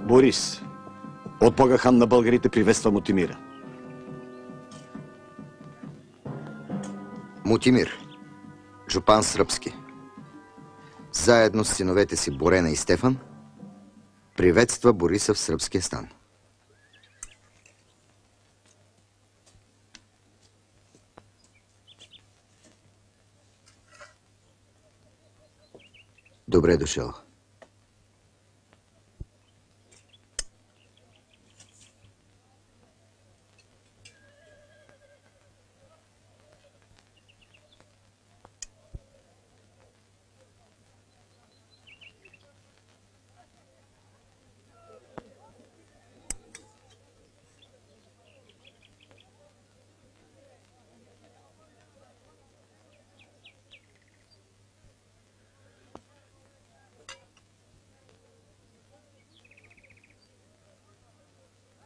Борис, от Бога хан на българите, приветства Мутимира. Мутимир, жупан сръбски, заедно с синовете си Борена и Стефан, приветства Бориса в сръбския стан. Добре дошъл.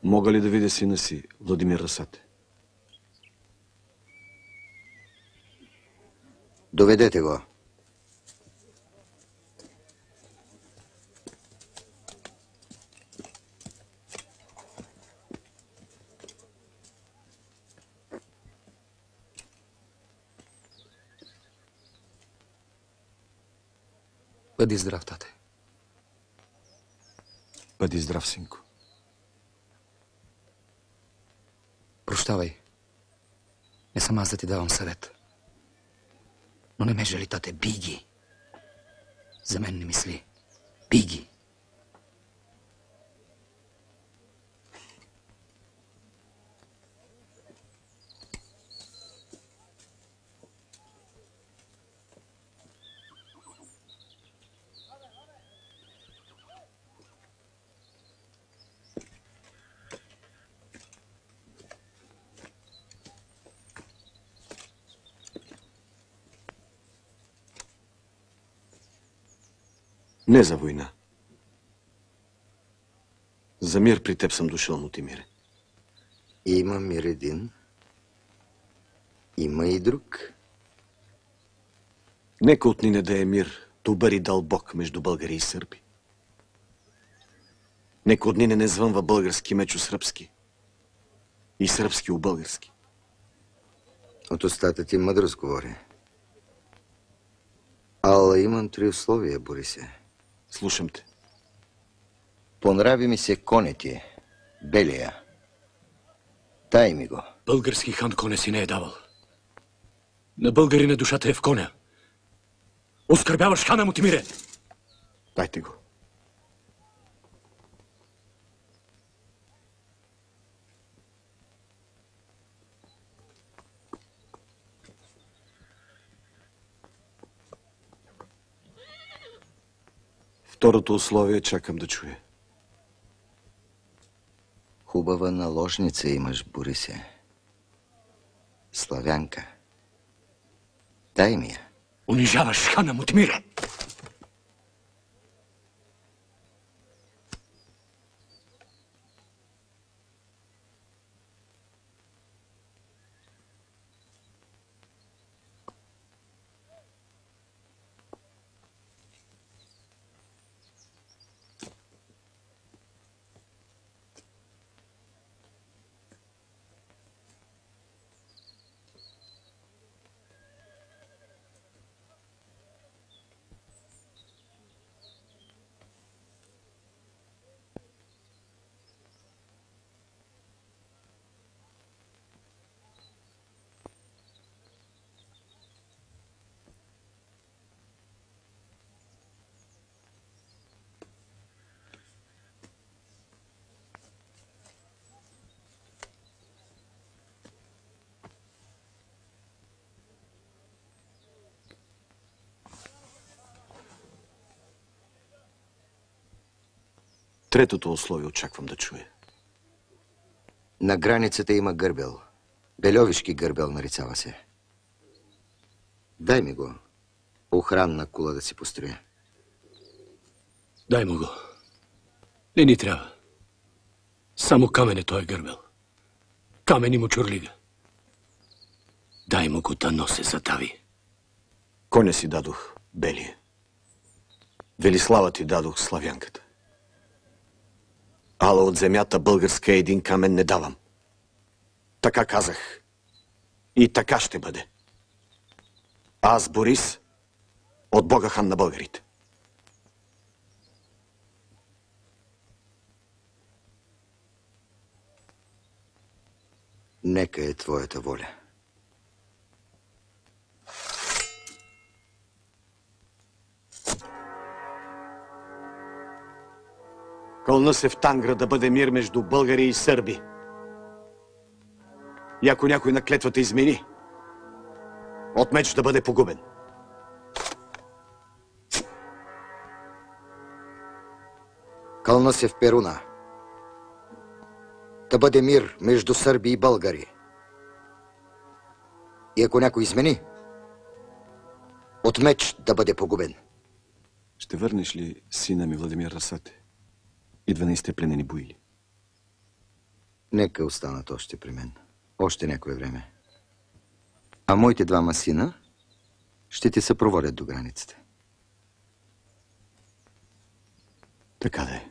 Мога ли да видя сина си, Владимир Расате? Доведете го. Бъди здрав, тате. Бъди здрав, синко. Прощавай. Не съм аз да ти давам съвет. Но не ме жали, тате. Бий ги. За мен не мисли. Бий ги. Не за война. За мир при теб съм дошъл, Мутимире. Има мир един. Има и друг. Нека отнине да е мир, добър и дълбок между българи и сърби. Нека отнине не звънва български меч у сръбски и сръбски у български. От устата ти мъдрост говори. Ала имам 3 условия, Борисе. Слушам те. Понрави ми се коне ти, белия. Дай ми го. Български хан коне си не е давал. На българина душата е в коня. Оскърбяваш хана, Мутимире! Дайте го. Второто условие чакам да чуя. Хубава наложница имаш, Борисе. Славянка. Дай ми я. Унижаваш хана, Мутимире! Третото условие очаквам да чуя. На границата има гърбел. Бельовишки гърбел нарицава се. Дай ми го. Охранна кула да си построя. Дай му го. Не ни трябва. Само камен е той гърбел. Камен и му чурлига. Дай му го да носе задави. Коня си дадох, белия. Велислава ти дадох, славянката. Ала от земята българска един камен не давам. Така казах. И така ще бъде. Аз, Борис, от Бога хан на българите. Нека е твоята воля. Кълна се в Тангра да бъде мир между българи и сърби. И ако някой на клетвата измени, от меч да бъде погубен. Кълна се в Перуна да бъде мир между сърби и българи. И ако някой измени, от меч да бъде погубен. Ще върнеш ли сина ми Владимир Расате и 12 пленени боили? Нека останат още при мен. Още някое време. А моите двама сина ще те съпроводят до границата. Така да е.